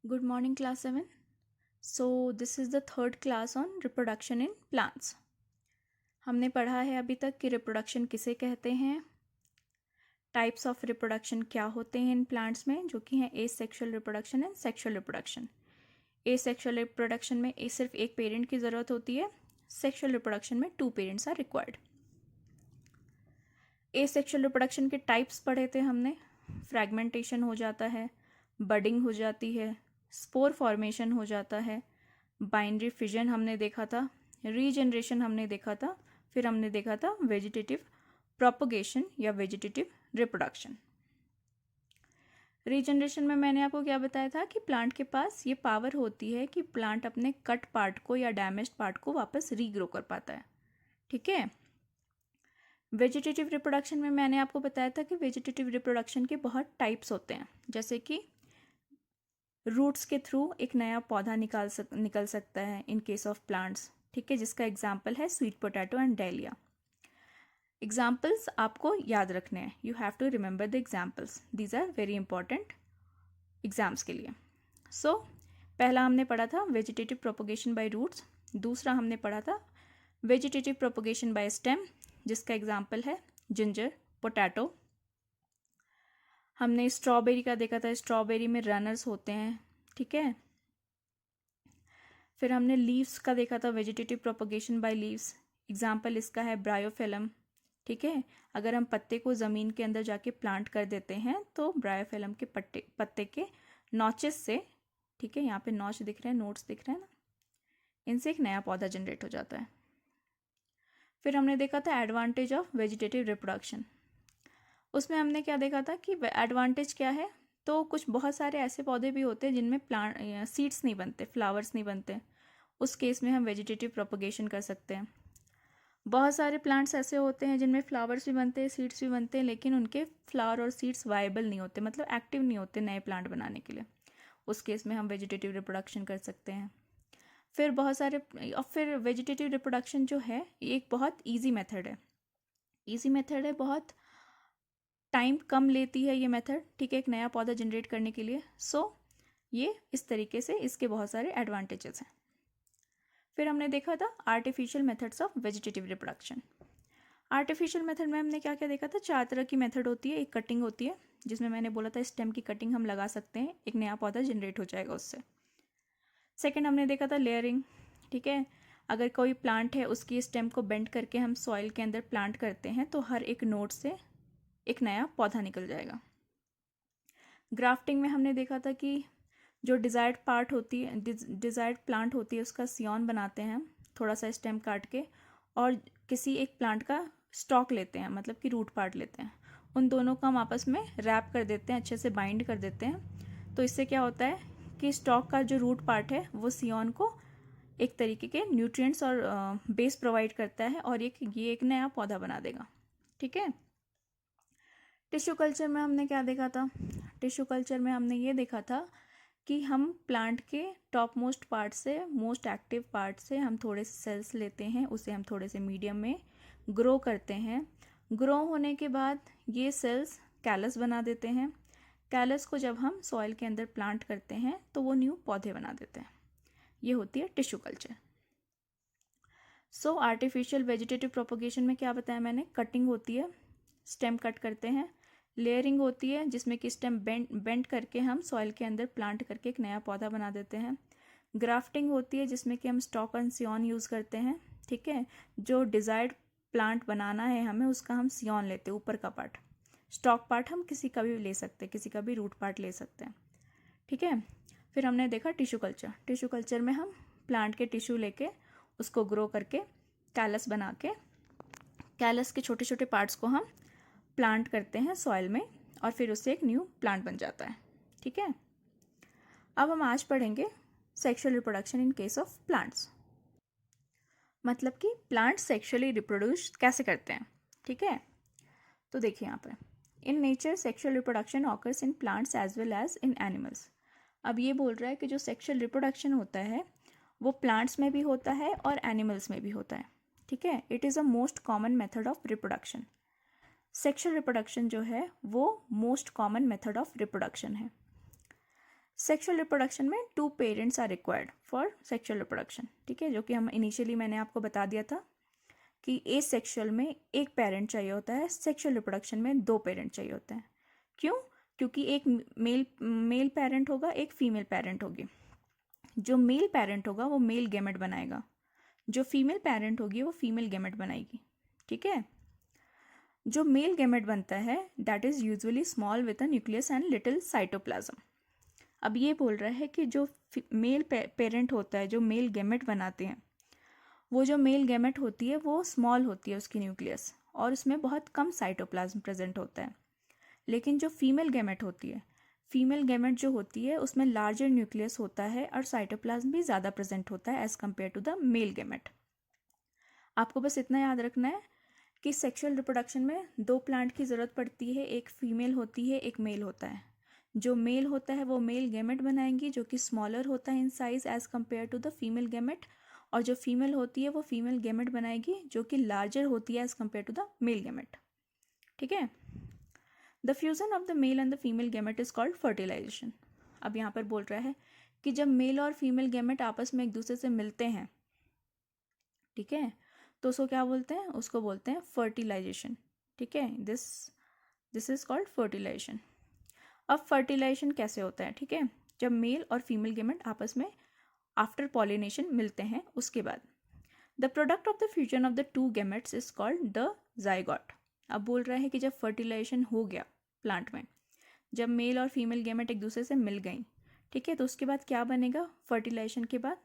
Good morning, class 7. So, this is the third class on reproduction in plants. हमने पढ़ा है अभी तक कि रिप्रोडक्शन किसे कहते हैं, टाइप्स ऑफ रिप्रोडक्शन क्या होते हैं इन प्लांट्स में, जो कि हैं asexual reproduction and sexual reproduction. Asexual reproduction में सिर्फ एक पेरेंट की ज़रूरत होती है. सेक्सुअल रिप्रोडक्शन में 2 parents are required. Asexual reproduction के टाइप्स पढ़े थे हमने. फ्रैगमेंटेशन हो जाता है, बडिंग हो जाती है, स्पोर फॉर्मेशन हो जाता है, बाइनरी फिजन हमने देखा था, रीजनरेशन हमने देखा था, फिर हमने देखा था वेजिटेटिव प्रोपगेशन या वेजिटेटिव रिप्रोडक्शन. रीजनरेशन में मैंने आपको क्या बताया था कि प्लांट के पास ये पावर होती है कि प्लांट अपने कट पार्ट को या डैमेज्ड पार्ट को वापस रीग्रो कर पाता है. ठीक है. वेजिटेटिव रिप्रोडक्शन में मैंने आपको बताया था कि वेजिटेटिव रिप्रोडक्शन के बहुत टाइप्स होते हैं, जैसे कि रूट्स के थ्रू एक नया पौधा निकल सकता है इन केस ऑफ प्लांट्स. ठीक है, जिसका एग्जाम्पल है sweet potato and dahlia. Examples आपको याद रखने हैं. You have to remember the examples. These are very important exams के लिए. सो पहला हमने पढ़ा था वेजिटेटिव प्रोपोगेशन बाय रूट्स. दूसरा हमने पढ़ा था वेजिटेटिव प्रोपोगेशन बाय स्टेम, जिसका एग्जाम्पल है जिंजर, पोटैटो. हमने स्ट्रॉबेरी का देखा था, स्ट्रॉबेरी में रनर्स होते हैं. ठीक है. फिर हमने लीव्स का देखा था, vegetative propagation by leaves. Example इसका है ब्रायोफिलम. ठीक है. अगर हम पत्ते को ज़मीन के अंदर जाके प्लांट कर देते हैं तो ब्रायोफिलम के पत्ते के नॉचेस से, ठीक है, यहाँ पे नॉच दिख रहे हैं, नोट्स दिख रहे हैं ना, इनसे एक नया पौधा जनरेट हो जाता है. फिर हमने देखा था एडवांटेज ऑफ वेजिटेटिव रिप्रोडक्शन. उसमें हमने क्या देखा था कि एडवांटेज क्या है. तो कुछ बहुत सारे ऐसे पौधे भी होते हैं जिनमें प्लांट सीड्स नहीं बनते, फ्लावर्स नहीं बनते. उस केस में हम वेजिटेटिव प्रोपगेशन कर सकते हैं. बहुत सारे प्लांट्स ऐसे होते हैं जिनमें फ्लावर्स भी बनते हैं, सीड्स भी बनते हैं, लेकिन उनके फ्लावर और सीड्स वायबल नहीं होते, मतलब एक्टिव नहीं होते नए प्लांट बनाने के लिए. उस केस में हम वेजिटेटिव रिप्रोडक्शन कर सकते हैं. फिर बहुत सारे और फिर वेजिटेटिव रिप्रोडक्शन जो है ये एक बहुत ईजी मेथड है. ईजी मेथड है, बहुत टाइम कम लेती है ये मेथड. ठीक है, एक नया पौधा जनरेट करने के लिए. सो ये इस तरीके से इसके बहुत सारे एडवांटेजेस हैं. फिर हमने देखा था artificial methods of vegetative reproduction. Artificial method में हमने क्या क्या देखा था. 4 तरह की मेथड होती है. एक कटिंग होती है, जिसमें मैंने बोला था स्टेम की कटिंग हम लगा सकते हैं, एक नया पौधा जनरेट हो जाएगा उससे. सेकेंड हमने देखा था लेयरिंग. ठीक है, अगर कोई प्लांट है उसकी स्टेम को बेंड करके हम सॉइल के अंदर प्लांट करते हैं तो हर एक नोड से एक नया पौधा निकल जाएगा. ग्राफ्टिंग में हमने देखा था कि जो डिज़ायर्ड पार्ट होती है, डिज़ायर्ड प्लांट होती है, उसका सियॉन बनाते हैं हम थोड़ा सा स्टेम काट के, और किसी एक प्लांट का स्टॉक लेते हैं, मतलब कि रूट पार्ट लेते हैं. उन दोनों को हम आपस में रैप कर देते हैं, अच्छे से बाइंड कर देते हैं. तो इससे क्या होता है कि स्टॉक का जो रूट पार्ट है वो सियॉन को एक तरीके के न्यूट्रिएंट्स और बेस प्रोवाइड करता है, और ये एक नया पौधा बना देगा. ठीक है. टिश्यू कल्चर में हमने क्या देखा था. टिश्यू कल्चर में हमने ये देखा था कि हम प्लांट के टॉप मोस्ट पार्ट से, मोस्ट एक्टिव पार्ट से हम थोड़े से सेल्स लेते हैं, उसे हम थोड़े से मीडियम में ग्रो करते हैं. ग्रो होने के बाद ये सेल्स कैलस बना देते हैं. कैलस को जब हम सॉइल के अंदर प्लांट करते हैं तो वो न्यू पौधे बना देते हैं. ये होती है टिश्यू कल्चर. सो आर्टिफिशियल वेजिटेटिव प्रोपोगेशन में क्या बताया मैंने. कटिंग होती है, स्टेम कट करते हैं. लेयरिंग होती है, जिसमें कि स्टेम बेंड करके हम सॉइल के अंदर प्लांट करके एक नया पौधा बना देते हैं. ग्राफ्टिंग होती है, जिसमें कि हम स्टॉक एंड सियॉन यूज़ करते हैं. ठीक है, जो डिज़ायर्ड प्लांट बनाना है हमें उसका हम सियॉन लेते हैं, ऊपर का पार्ट. स्टॉक पार्ट हम किसी का भी ले सकते हैं, किसी का भी रूट पार्ट ले सकते हैं. ठीक है. फिर हमने देखा टिश्यू कल्चर. टिश्यू कल्चर में हम प्लांट के टिश्यू लेके उसको ग्रो करके कैलस बना के, कैलस के छोटे छोटे पार्ट्स को हम प्लांट करते हैं सॉइल में, और फिर उससे एक न्यू प्लांट बन जाता है. ठीक है. अब हम आज पढ़ेंगे sexual reproduction in case of plants, मतलब कि प्लांट सेक्सुअली रिप्रोड्यूस कैसे करते हैं. ठीक है. तो देखिए यहाँ पे, in nature sexual reproduction occurs in plants as well as in animals. अब ये बोल रहा है कि जो सेक्सुअल रिप्रोडक्शन होता है वो प्लांट्स में भी होता है और एनिमल्स में भी होता है. ठीक है. It is a most common method of reproduction. Sexual reproduction जो है वो most common method of reproduction है. सेक्शुअल रिप्रोडक्शन में 2 parents are required for sexual reproduction, ठीक है, जो कि हम इनिशियली मैंने आपको बता दिया था कि एसेक्सुअल में एक पेरेंट चाहिए होता है, सेक्शुअल रिप्रोडक्शन में 2 पेरेंट चाहिए होते हैं। क्यों? क्योंकि एक मेल पेरेंट होगा, एक फीमेल पेरेंट होगी। जो मेल पेरेंट होगा वो मेल गैमेट बनाएगा, जो फीमेल पेरेंट होगी वो फीमेल गैमेट बनाएगी, ठीक है। जो मेल गैमेट बनता है that is usually small with a nucleus and little cytoplasm. अब ये बोल रहा है कि जो मेल पेरेंट होता है, जो मेल गैमेट बनाते हैं, वो जो मेल गैमेट होती है वो स्मॉल होती है उसकी न्यूक्लियस, और उसमें बहुत कम साइटोप्लाज्म प्रेजेंट होता है। लेकिन जो फीमेल गैमेट होती है, फीमेल गैमेट जो होती है उसमें लार्जर न्यूक्लियस होता है और साइटोप्लाज्म भी ज़्यादा प्रेजेंट होता है as compare to the male gamete. आपको बस इतना याद रखना है कि सेक्सुअल रिप्रोडक्शन में 2 प्लांट की ज़रूरत पड़ती है, एक फीमेल होती है, एक मेल होता है। जो मेल होता है वो मेल गैमेट बनाएंगी जो कि स्मॉलर होता है in size as compare to the female gamete, और जो फीमेल होती है वो फीमेल गैमेट बनाएगी जो कि लार्जर होती है as compare to the male gamete, ठीक है। The fusion of the male and the female gamete is called fertilisation. अब यहाँ पर बोल रहा है कि जब मेल और फीमेल गैमेट आपस में एक दूसरे से मिलते हैं, ठीक है, तो उसको क्या बोलते हैं? उसको बोलते हैं फर्टिलाइजेशन, ठीक है। This is called fertilisation. अब फर्टिलाइजेशन कैसे होता है, ठीक है, जब मेल और फीमेल गैमेट आपस में आफ्टर पॉलिनेशन मिलते हैं उसके बाद। The product of the fusion of the 2 gametes is called the zygote. अब बोल रहा है कि जब फर्टिलाइजेशन हो गया प्लांट में, जब मेल और फीमेल गैमेट एक दूसरे से मिल गई, ठीक है, तो उसके बाद क्या बनेगा फर्टिलाइजेशन के बाद?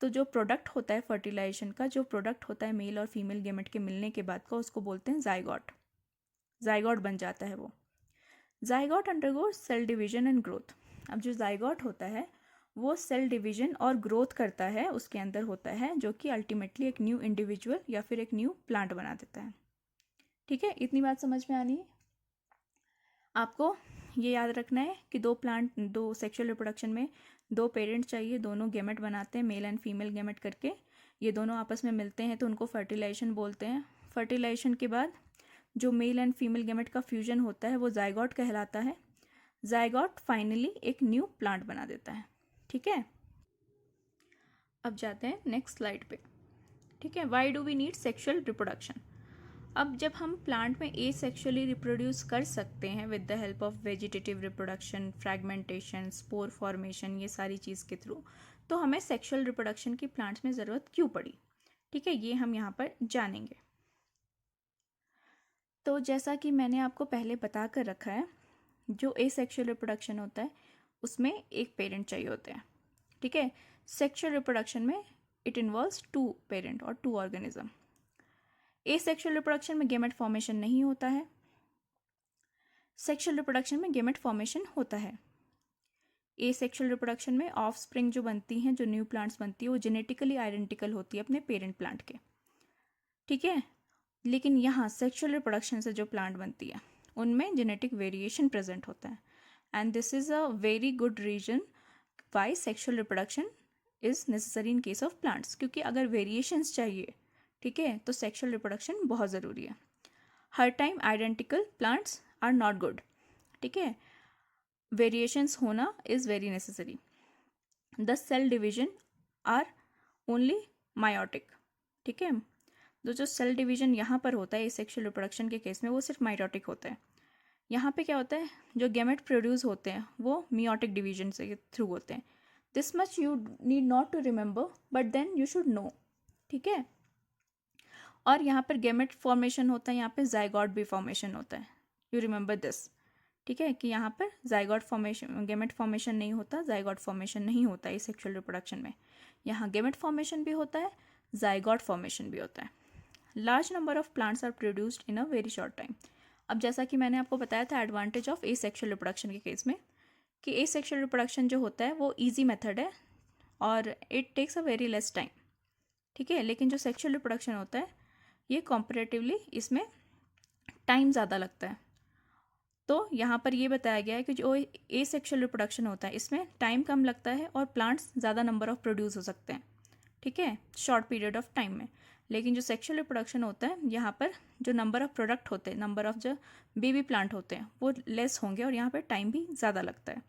तो जो प्रोडक्ट होता है फर्टिलाइजेशन का, जो प्रोडक्ट होता है मेल और फीमेल गैमेट के मिलने के बाद का, उसको बोलते हैं जाइगोट। जाइगोट बन जाता है वो। Zygote undergoes cell division and growth. अब जो जाइगोट होता है वो सेल डिवीजन और ग्रोथ करता है, उसके अंदर होता है, जो कि अल्टीमेटली एक न्यू इंडिविजुअल या फिर एक न्यू प्लांट बना देता है, ठीक है। इतनी बात समझ में आनी है। आपको ये याद रखना है कि 2 सेक्सुअल रिप्रोडक्शन में 2 पेरेंट्स चाहिए, दोनों गैमेट बनाते हैं, मेल एंड फीमेल गैमेट करके, ये दोनों आपस में मिलते हैं तो उनको फर्टिलाइजेशन बोलते हैं। फर्टिलाइजेशन के बाद जो मेल एंड फीमेल गैमेट का फ्यूजन होता है वो जाइगोट कहलाता है। जाइगोट फाइनली एक न्यू प्लांट बना देता है, ठीक है। अब जाते हैं नेक्स्ट स्लाइड पे, ठीक है। Why do we need sexual reproduction? अब जब हम प्लांट में एसेक्सुअली रिप्रोड्यूस कर सकते हैं with the help of vegetative reproduction, fragmentation, spore formation, ये सारी चीज़ के थ्रू, तो हमें सेक्सुअल रिप्रोडक्शन की प्लांट्स में ज़रूरत क्यों पड़ी, ठीक है, ये हम यहाँ पर जानेंगे। तो जैसा कि मैंने आपको पहले बता कर रखा है, जो एसेक्सुअल रिप्रोडक्शन होता है उसमें एक पेरेंट चाहिए होते हैं, ठीक है। सेक्सुअल रिप्रोडक्शन में इट इन्वॉल्व्स 2 पेरेंट और 2 ऑर्गेनिज्म। एसेक्सुअल रिप्रोडक्शन में गैमेट फॉर्मेशन नहीं होता है, सेक्सुअल रिप्रोडक्शन में गैमेट फॉर्मेशन होता है। एसेक्सुअल रिप्रोडक्शन में ऑफस्प्रिंग जो बनती हैं, जो न्यू प्लांट्स बनती है, वो जेनेटिकली आइडेंटिकल होती है अपने पेरेंट प्लांट के, ठीक है। लेकिन यहाँ सेक्सुअल रिप्रोडक्शन से जो प्लांट बनती है उनमें जेनेटिक वेरिएशन प्रेजेंट होता है, and this is a very good reason why sexual reproduction is necessary in case of plants, क्योंकि अगर वेरिएशंस चाहिए, ठीक है, तो सेक्सुअल रिप्रोडक्शन बहुत ज़रूरी है। हर time identical plants are not good, ठीक है, वेरिएशंस होना is very necessary. The cell division are only meiotic, ठीक है। जो सेल डिवीजन यहाँ पर होता है सेक्सुअल रिप्रोडक्शन के केस में, वो सिर्फ माइटोटिक होता है। यहाँ पे क्या होता है, जो गैमेट प्रोड्यूस होते हैं वो मियोटिक डिवीजन से थ्रू होते हैं। This much you need not to remember, but then you should know, ठीक है। और यहाँ पर गैमेट फॉर्मेशन होता है, यहाँ पे जाइगोट भी फॉर्मेशन होता है, यू रिमेंबर दिस, ठीक है, कि यहाँ पर जाइगोट फॉर्मेशन, गैमेट फॉर्मेशन नहीं होता, जाइगोट फॉर्मेशन नहीं होता है सेक्सुअल रिप्रोडक्शन में। यहाँ गैमेट फॉर्मेशन भी होता है, जाइगोट फॉर्मेशन भी होता है। Large number of plants are produced in a very short time. अब जैसा कि मैंने आपको बताया था एडवांटेज ऑफ एसेक्सुअल रिप्रोडक्शन के केस में, कि एसेक्सुअल रिप्रोडक्शन जो होता है वो ईजी मेथड है और it takes a very less time, ठीक है। लेकिन जो सेक्सुअल रिप्रोडक्शन होता है ये कॉम्परेटिवली इसमें टाइम ज़्यादा लगता है। तो यहाँ पर ये बताया गया है कि जो एसेक्सुअल रिप्रोडक्शन होता है इसमें टाइम कम लगता है और प्लांट्स ज़्यादा नंबर ऑफ प्रोड्यूस हो सकते हैं, ठीक है, शॉर्ट पीरियड ऑफ टाइम में। लेकिन जो सेक्सुअल रिप्रोडक्शन होता है यहाँ पर जो नंबर ऑफ प्रोडक्ट होते हैं, नंबर ऑफ जो बेबी प्लांट होते हैं वो लेस होंगे और यहाँ पर टाइम भी ज़्यादा लगता है,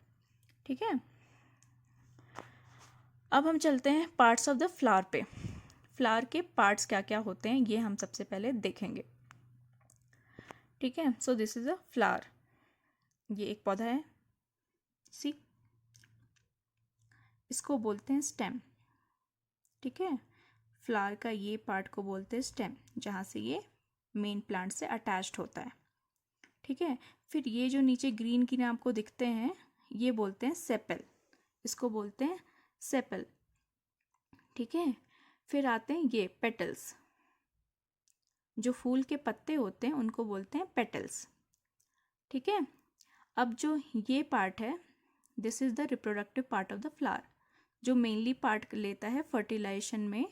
ठीक है। अब हम चलते हैं पार्ट्स ऑफ द फ्लावर पे। फ्लावर के पार्ट्स क्या क्या होते हैं ये हम सबसे पहले देखेंगे। ठीक है, so this is a flower. ये एक पौधा है, सी, इसको बोलते हैं स्टेम। ठीक है, फ्लावर का ये पार्ट को बोलते हैं स्टेम, जहाँ से ये मेन प्लांट से अटैच्ड होता है। ठीक है, फिर ये जो नीचे ग्रीन ग्रीन आपको दिखते हैं ये बोलते हैं सेपल, इसको बोलते हैं सेपल। ठीक है, फिर आते हैं ये पेटल्स, जो फूल के पत्ते होते हैं उनको बोलते हैं पेटल्स। ठीक है, अब जो ये पार्ट है this is the reproductive part of the flower, जो मेनली पार्ट लेता है फर्टिलाइजेशन में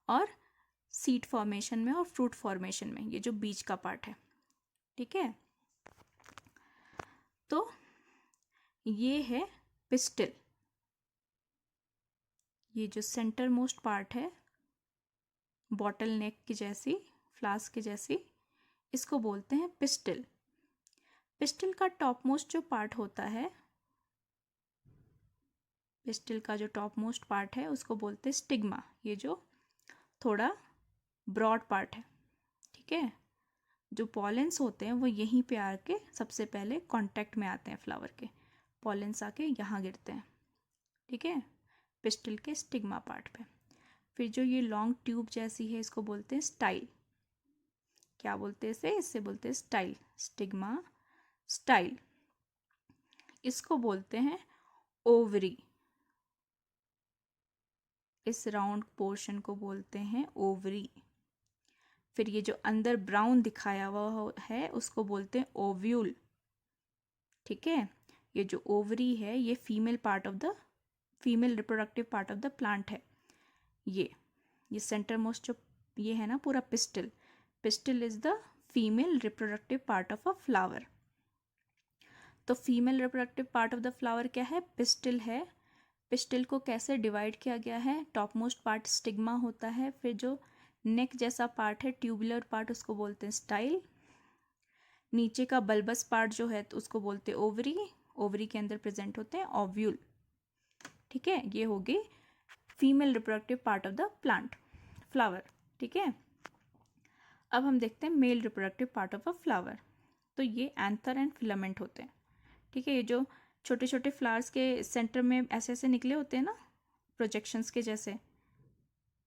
और सीड फॉर्मेशन में और फ्रूट फॉर्मेशन में, ये जो बीज का पार्ट है। ठीक है, तो ये है पिस्टिल, ये जो सेंटर मोस्ट पार्ट है बॉटल नेक की जैसी, फ्लास्क की जैसी, इसको बोलते हैं पिस्टिल। पिस्टिल का टॉप मोस्ट जो पार्ट होता है, पिस्टिल का जो टॉप मोस्ट पार्ट है उसको बोलते हैं स्टिग्मा, ये जो थोड़ा ब्रॉड पार्ट है। ठीक है, जो पॉलेंस होते हैं वो यहीं पे आके सबसे पहले कांटेक्ट में आते हैं फ्लावर के, पॉलेंस आके यहाँ गिरते हैं। ठीक है, पिस्टिल के स्टिग्मा पार्ट पे। फिर जो ये लॉन्ग ट्यूब जैसी है इसको बोलते हैं स्टाइल। क्या बोलते हैं इसे? इससे बोलते हैं स्टाइल, स्टिग्मा स्टाइल। इसको बोलते हैं ओवरी, इस राउंड पोर्शन को बोलते हैं ओवरी। फिर ये जो अंदर ब्राउन दिखाया हुआ है उसको बोलते हैं ओव्यूल। ठीक है, ये जो ओवरी है ये female part of the female reproductive part of the plant है। ये सेंटर मोस्ट जो ये है ना पूरा pistil, pistil is the female reproductive part of a flower. तो female reproductive part of the flower क्या है? पिस्टिल है। पिस्टिल को कैसे डिवाइड किया गया है? टॉप मोस्ट पार्ट स्टिग्मा होता है, फिर जो नेक जैसा पार्ट है ट्यूबुलर पार्ट उसको बोलते हैं स्टाइल, नीचे का बल्बस पार्ट जो है तो उसको बोलते हैं ओवरी, ओवरी के अंदर प्रेजेंट होते हैं ओव्यूल। ठीक है, ये हो गई female reproductive part of the plant flower. ठीक है, अब हम देखते हैं male reproductive part of a flower. तो ये एंथर एंड फिलामेंट होते हैं। ठीक है, ये जो छोटे छोटे फ्लावर्स के सेंटर में ऐसे ऐसे निकले होते हैं ना प्रोजेक्शंस के जैसे।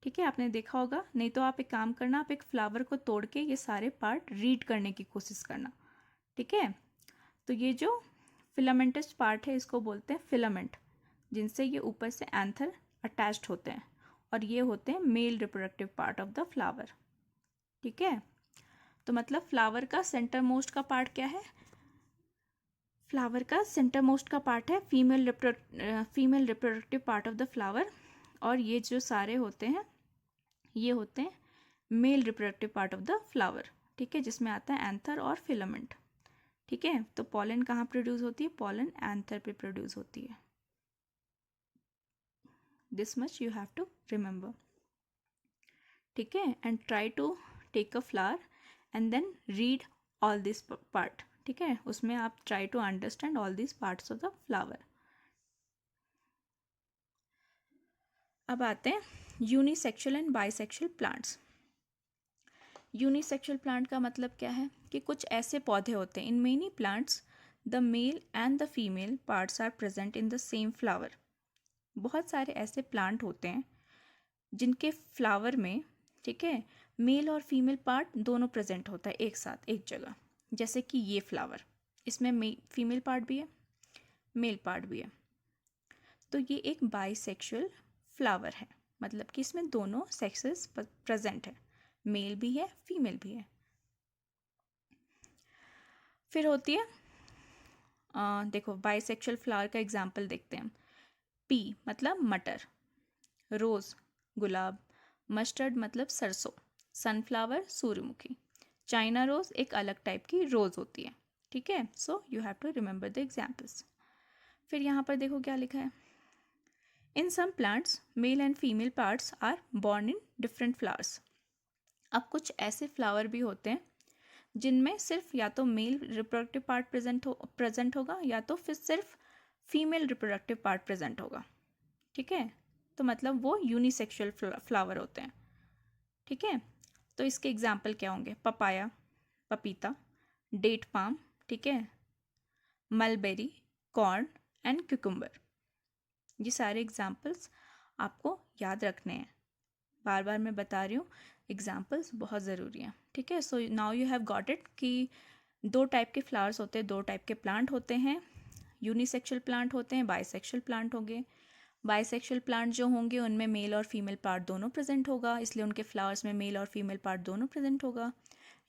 ठीक है, आपने देखा होगा, नहीं तो आप एक काम करना, आप एक फ्लावर को तोड़ के ये सारे पार्ट रीड करने की कोशिश करना। ठीक है, तो ये जो फिलामेंटस पार्ट है इसको बोलते हैं फिलामेंट, जिनसे ये ऊपर से एंथर अटैच्ड होते हैं, और ये होते हैं male reproductive part of the flower. ठीक है, तो मतलब फ्लावर का सेंटर मोस्ट का पार्ट क्या है? फ्लावर का सेंटर मोस्ट का पार्ट है female reproductive part of the flower, और ये जो सारे होते हैं ये होते हैं male reproductive part of the flower. ठीक है, जिसमें आता है एंथर और फिलामेंट। ठीक है, तो पॉलन कहाँ प्रोड्यूस होती है? पॉलन एंथर पे प्रोड्यूस होती है। This much you have to remember. ठीक है, and try to take a flower and then read all this part. ठीक है, उसमें आप try to understand all this parts of the flower. अब आते हैं unisexual and bisexual plants. Unisexual plant का मतलब क्या है कि कुछ ऐसे पौधे होते हैं, in many plants the male and the female parts are present in the same flower. बहुत सारे ऐसे प्लांट होते हैं जिनके फ्लावर में, ठीक है, मेल और फीमेल पार्ट दोनों प्रेजेंट होता है एक साथ एक जगह। जैसे कि ये फ्लावर, इसमें फीमेल पार्ट भी है मेल पार्ट भी है, तो ये एक बाइसेक्सुअल फ्लावर है, मतलब कि इसमें दोनों सेक्सेस प्रेजेंट है, मेल भी है फीमेल भी है। फिर होती है देखो बाइसेक्सुअल फ्लावर का एग्जाम्पल देखते हैं। पी मतलब मटर, रोज़ गुलाब, मस्टर्ड मतलब सरसों, सनफ्लावर सूर्यमुखी, चाइना रोज़ एक अलग टाइप की रोज़ होती है। ठीक है, so you have to remember the examples. फिर यहाँ पर देखो क्या लिखा है, in some plants male and female parts are born in different flowers. अब कुछ ऐसे फ्लावर भी होते हैं जिनमें सिर्फ या तो मेल रिप्रोडक्टिव पार्ट प्रेजेंट होगा या तो फिर सिर्फ फीमेल रिप्रोडक्टिव पार्ट प्रेजेंट होगा। ठीक है, तो मतलब वो यूनिसेक्सुअल फ्लावर होते हैं। ठीक है, तो इसके एग्जाम्पल क्या होंगे? पपाया, पपीता, डेट पाम, ठीक है, मलबेरी, कॉर्न एंड क्यूकम्बर। ये सारे एग्जाम्पल्स आपको याद रखने हैं। बार बार मैं बता रही हूँ, एग्जाम्पल्स बहुत ज़रूरी हैं। ठीक है, so now you have got it कि दो टाइप के फ्लावर्स होते हैं, दो टाइप के प्लांट होते हैं। यूनिसेक्सुअल प्लांट होते हैं, बाइसेक्सुअल प्लांट होंगे। बाइसेक्सुअल प्लांट जो होंगे उनमें मेल और फीमेल पार्ट दोनों प्रेजेंट होगा, इसलिए उनके फ्लावर्स में मेल और फीमेल पार्ट दोनों प्रेजेंट होगा।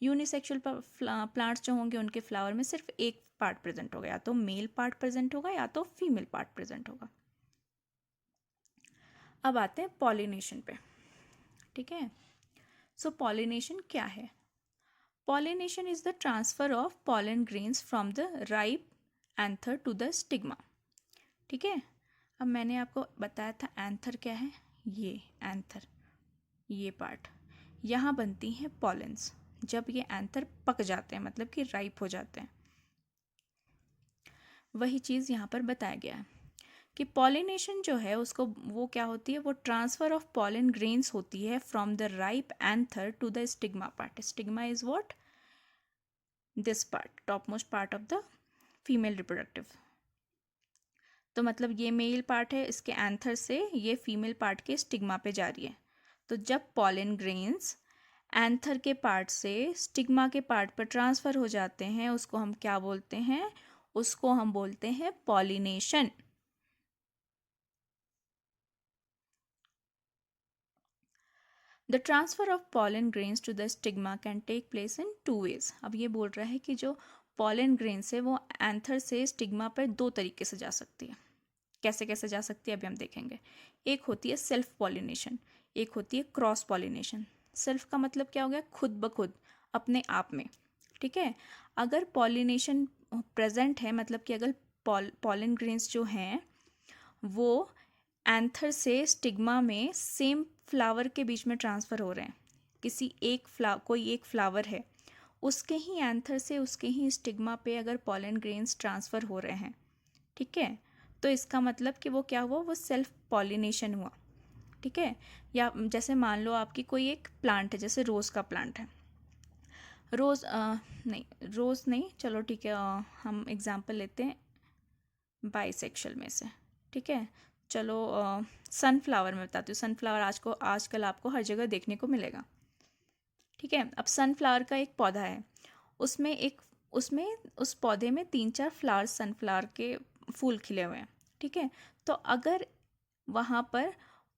यूनिसेक्सुअल प्लांट्स जो होंगे उनके फ्लावर में सिर्फ एक पार्ट प्रेजेंट होगा, या तो मेल पार्ट प्रेजेंट होगा या तो फीमेल पार्ट प्रेजेंट होगा। अब आते हैं पॉलिनेशन पे। ठीक है, सो पॉलिनेशन क्या है? Pollination is the transfer of pollen grains from the ripe anther to the stigma. ठीक है, अब मैंने आपको बताया था एंथर क्या है, ये एंथर, ये पार्ट, यहाँ बनती हैं पॉलेंस जब ये एंथर पक जाते हैं, मतलब कि राइप हो जाते हैं। वही चीज़ यहाँ पर बताया गया है कि पॉलिनेशन जो है उसको वो क्या होती है, वो ट्रांसफर ऑफ पॉलन ग्रेन्स होती है from the ripe anther to the stigma part. Stigma is what? This part, top most part of the female reproductive. तो मतलब ये मेल पार्ट है, इसके एंथर से ये फीमेल पार्ट के स्टिग्मा पे जा रही है। तो जब पॉलन ग्रेन्स एंथर के पार्ट से स्टिग्मा के पार्ट पर ट्रांसफ़र हो जाते हैं, उसको हम क्या बोलते हैं? उसको हम बोलते हैं pollination. The transfer of pollen grains to the stigma can take place in 2 ways। अब ये बोल रहा है कि जो पॉलन ग्रेन्स है वो एंथर से स्टिग्मा पर 2 तरीके से जा सकती है। कैसे कैसे जा सकती है अभी हम देखेंगे। एक होती है सेल्फ पॉलिनेशन, एक होती है क्रॉस पॉलिनेशन। सेल्फ का मतलब क्या हो गया? खुद ब खुद, अपने आप में। ठीक है, अगर पॉलिनेशन प्रेजेंट है, मतलब कि अगर पॉलन ग्रेन्स जो हैं वो एंथर से स्टिग्मा में सेम फ्लावर के बीच में ट्रांसफ़र हो रहे हैं। किसी एक कोई एक फ्लावर है, उसके ही एंथर से उसके ही स्टिग्मा पे अगर पॉलन ग्रेन्स ट्रांसफ़र हो रहे हैं, ठीक है, तो इसका मतलब कि वो क्या हुआ? वो सेल्फ पॉलिनेशन हुआ। ठीक है, या जैसे मान लो आपकी कोई एक प्लांट है, जैसे रोज़ का प्लांट है। रोज़ नहीं, रोज़ नहीं, चलो ठीक है, हम एग्जांपल लेते हैं बाइसेक्सुअल में से। ठीक है, चलो सनफ्लावर में बताती हूँ। सनफ्लावर आजकल आपको हर जगह देखने को मिलेगा। ठीक है, अब सनफ्लावर का एक पौधा है, उसमें उस पौधे में 3-4 फ्लावर्स, सनफ्लावर के फूल खिले हुए हैं। ठीक है, तो अगर वहाँ पर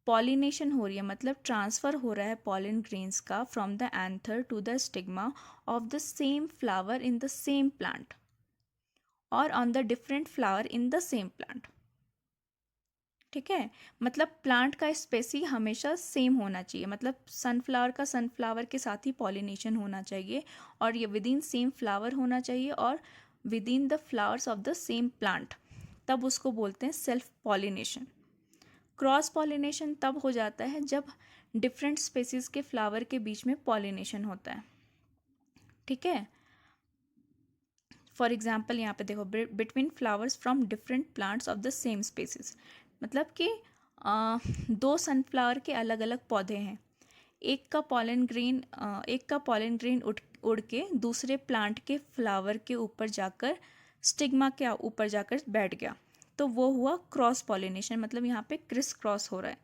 पॉलिनेशन हो रही है, मतलब ट्रांसफ़र हो रहा है पॉलन ग्रेन्स का from the anther to the stigma of the same flower in the same plant और on the different flower in the same plant. ठीक है, मतलब प्लांट का स्पेसी हमेशा सेम होना चाहिए, मतलब सनफ्लावर का सनफ्लावर के साथ ही पॉलिनेशन होना चाहिए, और ये विद इन सेम फ्लावर होना चाहिए और with in the flowers of the same plant, तब उसको बोलते हैं सेल्फ पॉलिनेशन। क्रॉस पॉलिनेशन तब हो जाता है जब डिफरेंट स्पेसीज के फ्लावर के बीच में पॉलिनेशन होता है। ठीक है, फॉर एग्जाम्पल यहाँ पे देखो, between flowers from different plants of the same species, मतलब कि 2 सनफ्लावर के अलग अलग पौधे हैं। एक का पॉलन ग्रेन उड़ के दूसरे प्लांट के फ्लावर के ऊपर जाकर स्टिग्मा के ऊपर जाकर बैठ गया, तो वो हुआ क्रॉस पॉलिनेशन। मतलब यहाँ पे क्रिस क्रॉस हो रहा है।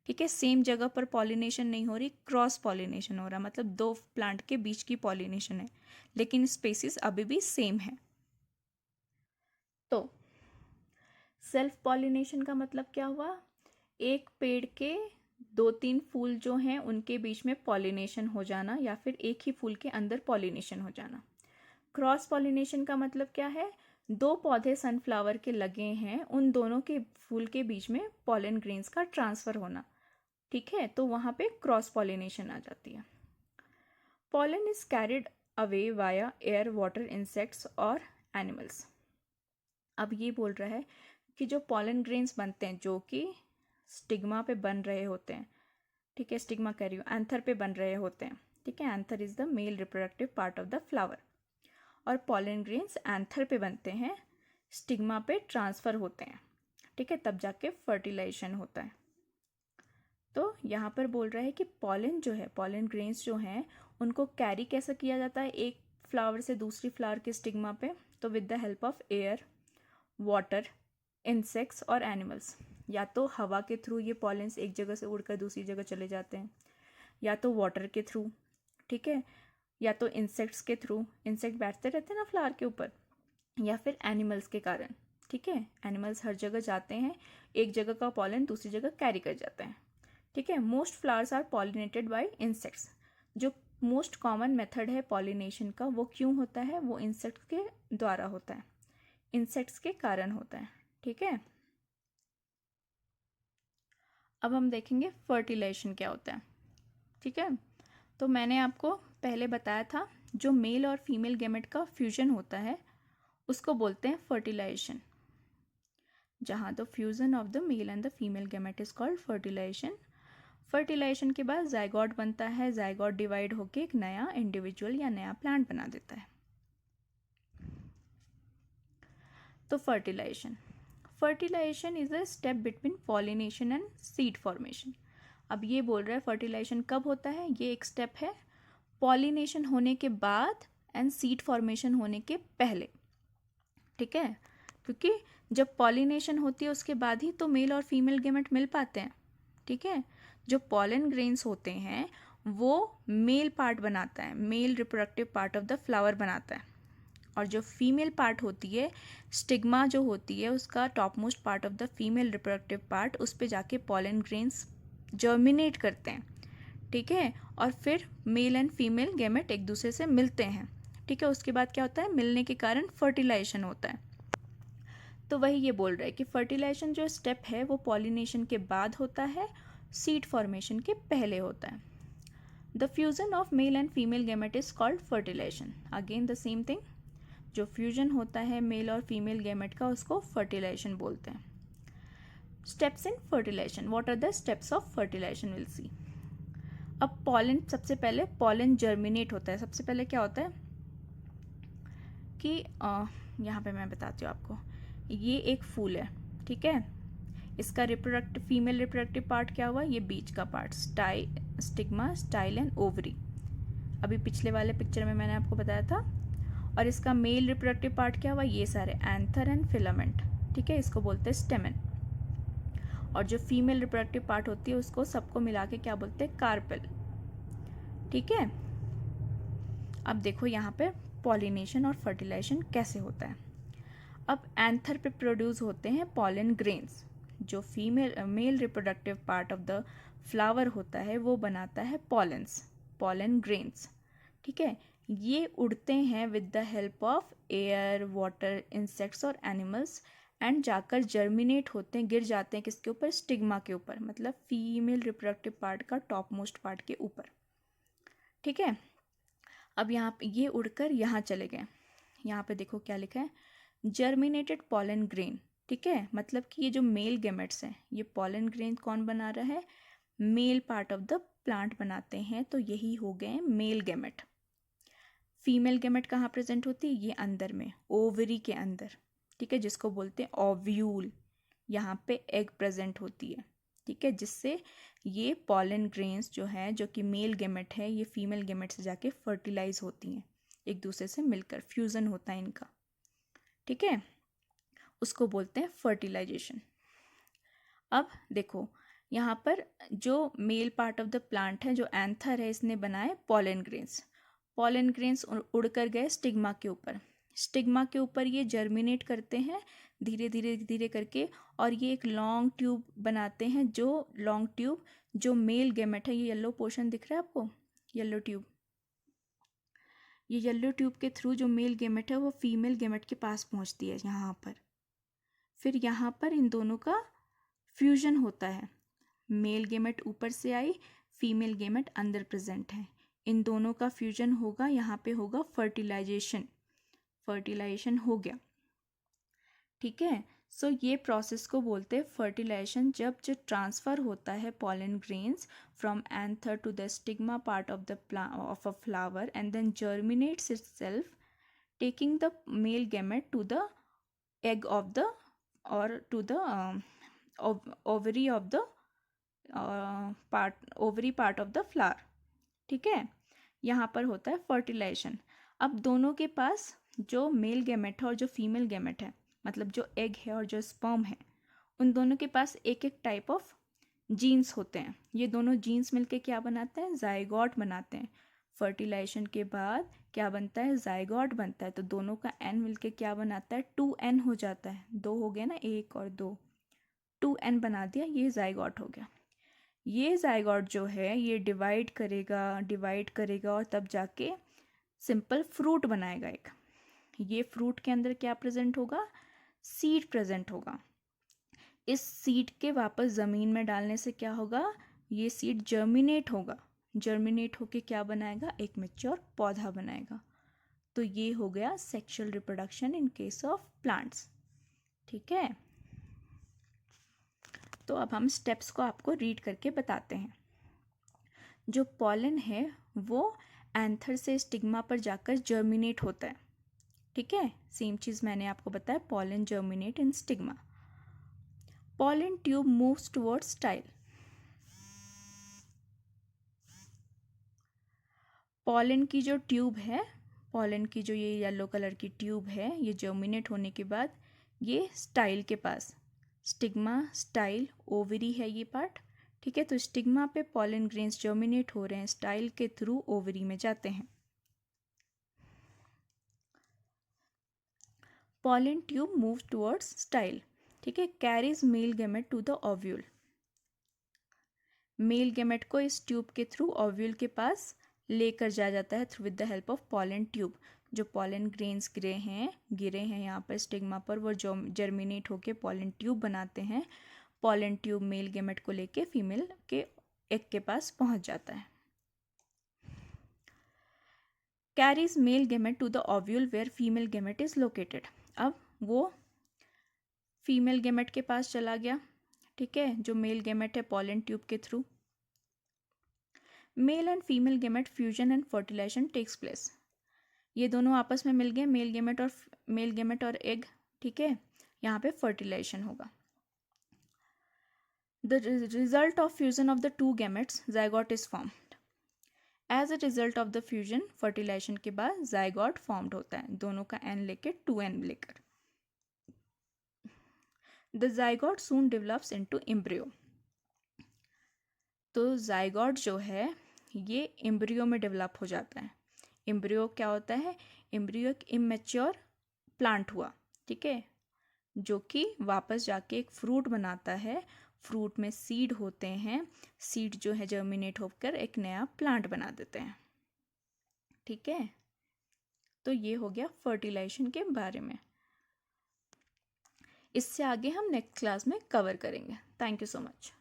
ठीक है, सेम जगह पर पॉलिनेशन नहीं हो रही, क्रॉस पॉलिनेशन हो रहा है, मतलब 2 प्लांट के बीच की पॉलिनेशन है, लेकिन स्पेसीज अभी भी सेम है। तो सेल्फ पॉलिनेशन का मतलब क्या हुआ? एक पेड़ के 2-3 फूल जो हैं उनके बीच में पॉलिनेशन हो जाना, या फिर एक ही फूल के अंदर पॉलिनेशन हो जाना। क्रॉस पॉलिनेशन का मतलब क्या है? 2 पौधे सनफ्लावर के लगे हैं, उन दोनों के फूल के बीच में पॉलन ग्रेन्स का ट्रांसफ़र होना। ठीक है, तो वहाँ पे क्रॉस पॉलिनेशन आ जाती है। Pollen is carried away via air, water, insects और एनिमल्स। अब ये बोल रहा है कि जो पॉलन ग्रेन्स बनते हैं, जो कि स्टिग्मा पे बन रहे होते हैं, ठीक है, स्टिग्मा कह रही हूँ, एंथर पे बन रहे होते हैं। ठीक है, anther is the male reproductive part of the flower, और पॉलन ग्रेन्स एंथर पे बनते हैं, स्टिग्मा पे ट्रांसफ़र होते हैं। ठीक है, तब जाके फर्टिलाइजेशन होता है। तो यहाँ पर बोल रहा है कि पॉलन जो है, पॉलन ग्रेन्स जो हैं उनको कैरी कैसे किया जाता है एक फ्लावर से दूसरी फ्लावर के स्टिग्मा पे, तो with the help of air, water, insects और एनिमल्स। या तो हवा के थ्रू ये पॉलेंस एक जगह से उड़कर दूसरी जगह चले जाते हैं, या तो वाटर के थ्रू, ठीक है, या तो इंसेक्ट्स के थ्रू, इंसेक्ट बैठते रहते हैं ना फ्लावर के ऊपर, या फिर एनिमल्स के कारण, ठीक है। एनिमल्स हर जगह जाते हैं, एक जगह का पॉलन दूसरी जगह कैरी कर जाते हैं, ठीक है। Most flowers are pollinated by insects. जो मोस्ट कॉमन मेथड है पॉलिनेशन का वो क्यों होता है, वो इंसेक्ट्स के द्वारा होता है, इंसेक्ट्स के कारण होता है, ठीक है। अब हम देखेंगे फर्टिलाइजेशन क्या होता है, ठीक है। तो मैंने आपको पहले बताया था जो मेल और फीमेल गैमेट का फ्यूजन होता है उसको बोलते हैं फर्टिलाइजेशन। जहाँ the fusion of the male and the female gamete is called fertilisation. Fertilisation के बाद जाइगोट बनता है, जाइगोट डिवाइड होकर एक नया इंडिविजुअल या नया प्लांट बना देता है। तो fertilisation is a step between pollination and seed formation. अब ये बोल रहा है फर्टिलाइजेशन कब होता है, ये एक स्टेप है पॉलिनेशन होने के बाद एंड सीड फॉर्मेशन होने के पहले, ठीक है। क्योंकि जब पॉलिनेशन होती है उसके बाद ही तो मेल और फीमेल गैमेट मिल पाते हैं, ठीक है। जो पॉलन ग्रेन्स होते हैं वो मेल पार्ट बनाता है, male reproductive part of the flower बनाता है, और जो फीमेल पार्ट होती है, स्टिग्मा जो होती है उसका top most part of the female reproductive part, उस पे जाके पॉलन ग्रेन्स जर्मिनेट करते हैं, ठीक है। और फिर मेल एंड फीमेल गैमेट एक दूसरे से मिलते हैं, ठीक है। उसके बाद क्या होता है, मिलने के कारण फर्टिलाइजेशन होता है। तो वही ये बोल रहा है कि फर्टिलाइजेशन जो स्टेप है वो पॉलिनेशन के बाद होता है, सीड फॉर्मेशन के पहले होता है। The fusion of male and female gamete is called fertilisation. Again the same thing, जो फ्यूजन होता है मेल और फीमेल गैमेट का उसको फर्टिलाइजेशन बोलते हैं। Steps in fertilisation, what are the steps of fertilisation, will see. अब पॉलन, सबसे पहले पॉलन जर्मिनेट होता है। सबसे पहले क्या होता है कि यहाँ पे मैं बताती हूँ आपको, ये एक फूल है, ठीक है। इसका रिप्रोडक्टिव, फीमेल रिप्रोडक्टिव पार्ट क्या हुआ, ये बीच का part, stigma, style and ovary, अभी पिछले वाले पिक्चर में मैंने आपको बताया था। और इसका मेल रिप्रोडक्टिव पार्ट क्या हुआ, ये सारे एंथर एंड फिलामेंट, ठीक है, इसको बोलते हैं स्टेमन। और जो फीमेल रिप्रोडक्टिव पार्ट होती है उसको सबको मिला के क्या बोलते हैं, कार्पेल, ठीक है। अब देखो यहाँ पे पॉलिनेशन और फर्टिलाइजेशन कैसे होता है। अब एंथर पे प्रोड्यूस होते हैं पॉलन ग्रेन्स। जो female male reproductive part of the flower होता है वो बनाता है पॉलन्स, पॉलन ग्रेन्स, ठीक है। ये उड़ते हैं with the help of air, water, insects और एनिमल्स, एंड जाकर जर्मिनेट होते हैं, गिर जाते हैं किसके ऊपर, स्टिग्मा के ऊपर, मतलब फीमेल रिप्रोडक्टिव पार्ट का टॉप मोस्ट पार्ट के ऊपर, ठीक है। अब यहाँ पे ये उड़कर यहाँ चले गए, यहाँ पे देखो क्या लिखा है, जर्मिनेटेड पॉलन ग्रेन, ठीक है। मतलब कि ये जो मेल गैमेट्स हैं, ये पॉलन ग्रेन कौन बना रहा है, male part of the plant बनाते हैं, तो यही हो गए मेल गैमेट। फीमेल गैमेट कहाँ प्रेजेंट होती है, ये अंदर में, ओवरी के अंदर, ठीक है, जिसको बोलते हैं ओव्यूल। यहाँ पे एग प्रेजेंट होती है, ठीक है, जिससे ये पॉलन ग्रेन्स जो है, जो कि मेल गैमेट है, ये फीमेल गैमेट से जाके फर्टिलाइज होती हैं, एक दूसरे से मिलकर फ्यूजन होता है इनका, ठीक है, उसको बोलते हैं फर्टिलाइजेशन। अब देखो यहाँ पर जो male part of the plant है, जो एंथर है, इसने बनाए पॉलन ग्रेन्स। पॉलन ग्रेन्स उड़कर गए स्टिग्मा के ऊपर, स्टिग्मा के ऊपर ये जर्मिनेट करते हैं धीरे धीरे धीरे करके, और ये एक लॉन्ग ट्यूब बनाते हैं। जो लॉन्ग ट्यूब जो मेल गैमेट है, ये येलो पोर्शन दिख रहा है आपको, येलो ट्यूब, ये येलो ट्यूब के थ्रू जो मेल गैमेट है वो फीमेल गैमेट के पास पहुंचती है यहाँ पर। फिर यहाँ पर इन दोनों का फ्यूजन होता है, मेल गैमेट ऊपर से आई, फीमेल गैमेट अंदर प्रेजेंट है, इन दोनों का फ्यूजन होगा, यहाँ पे होगा फर्टिलाइजेशन, फर्टिलाइजेशन हो गया, ठीक है। सो ये प्रोसेस को बोलते हैं फर्टिलाइजेशन, जब जो ट्रांसफ़र होता है pollen grains from anther to the stigma part of the of a flower and then germinates itself, taking the male gamete to the egg of the, or to the ovary of the ovary part of the flower, ठीक है। यहाँ पर होता है fertilisation. अब दोनों के पास जो मेल गैमेट है और जो फीमेल गैमेट है, मतलब जो एग है और जो स्पर्म है, उन दोनों के पास एक एक टाइप ऑफ जीन्स होते हैं। ये दोनों जीन्स मिलके क्या बनाते हैं, जाइगोट बनाते हैं। फर्टिलाइजेशन के बाद क्या बनता है, जाइगोट बनता है। तो दोनों का एन मिलके क्या बनाता है, 2n हो जाता है। दो हो गया ना, एक और दो, 2n बना दिया, ये जाइगोट हो गया। ये जाइगोट जो है ये डिवाइड करेगा और तब जाके सिंपल फ्रूट बनाएगा एक। ये फ्रूट के अंदर क्या प्रेजेंट होगा, सीड प्रेजेंट होगा। इस सीड के वापस ज़मीन में डालने से क्या होगा, ये सीड जर्मिनेट होगा। जर्मिनेट होके क्या बनाएगा, एक मैच्योर पौधा बनाएगा। तो ये हो गया sexual reproduction in case of plants, ठीक है। तो अब हम स्टेप्स को आपको रीड करके बताते हैं। जो पॉलन है वो एंथर से स्टिग्मा पर जाकर जर्मिनेट होता है, ठीक है। सेम चीज़ मैंने आपको बताया, pollen germinate in stigma. Pollen tube moves towards style. Pollen की जो ट्यूब है, पॉलन की जो ये येलो कलर की ट्यूब है, ये जर्मिनेट होने के बाद ये स्टाइल के पास, स्टिग्मा स्टाइल ओवरी है ये पार्ट, ठीक है। तो स्टिग्मा पे पॉलन ग्रेन्स जर्मिनेट हो रहे हैं, स्टाइल के थ्रू ओवरी में जाते हैं। Pollen tube move towards style, ठीक है, carries male gamete to the ovule. Male gamete को इस ट्यूब के थ्रू ओव्यूल के पास लेकर जाया जाता है through with the help of pollen tube. जो पॉलन ग्रेन्स गिरे हैं यहाँ पर स्टिग्मा पर, वो जो जर्मिनेट होके पॉलन ट्यूब बनाते हैं। पॉलन ट्यूब मेल गैमेट को लेके फीमेल के एग के पास पहुंच जाता है। Carries male gamete to the ovule where female gamete is located. अब वो फीमेल गैमेट के पास चला गया, ठीक है, जो मेल गैमेट है पॉलन ट्यूब के through. Male and female gamete fusion and fertilisation takes place. ये दोनों आपस में मिल गए, मेल गैमेट और एग, ठीक है। यहाँ पे फर्टिलाइजेशन होगा। The result of fusion of the two gametes zygote is formed. As a result of the fusion, fertilisation के बाद जाइगोट फॉर्म्ड होता है, दोनों का एन लेके 2n लेकर। The zygote soon develops into embryo. तो जाइगोट जो है ये एम्ब्रियो में डेवलप हो जाता है। एम्ब्रियो क्या होता है, एम्ब्रियो एक इमेच्योर प्लांट हुआ, ठीक है, जो कि वापस जाके एक फ्रूट बनाता है। फ्रूट में सीड होते हैं, सीड जो है जर्मिनेट होकर एक नया प्लांट बना देते हैं, ठीक है। तो ये हो गया फर्टिलाइजेशन के बारे में। इससे आगे हम नेक्स्ट क्लास में कवर करेंगे। Thank you so much.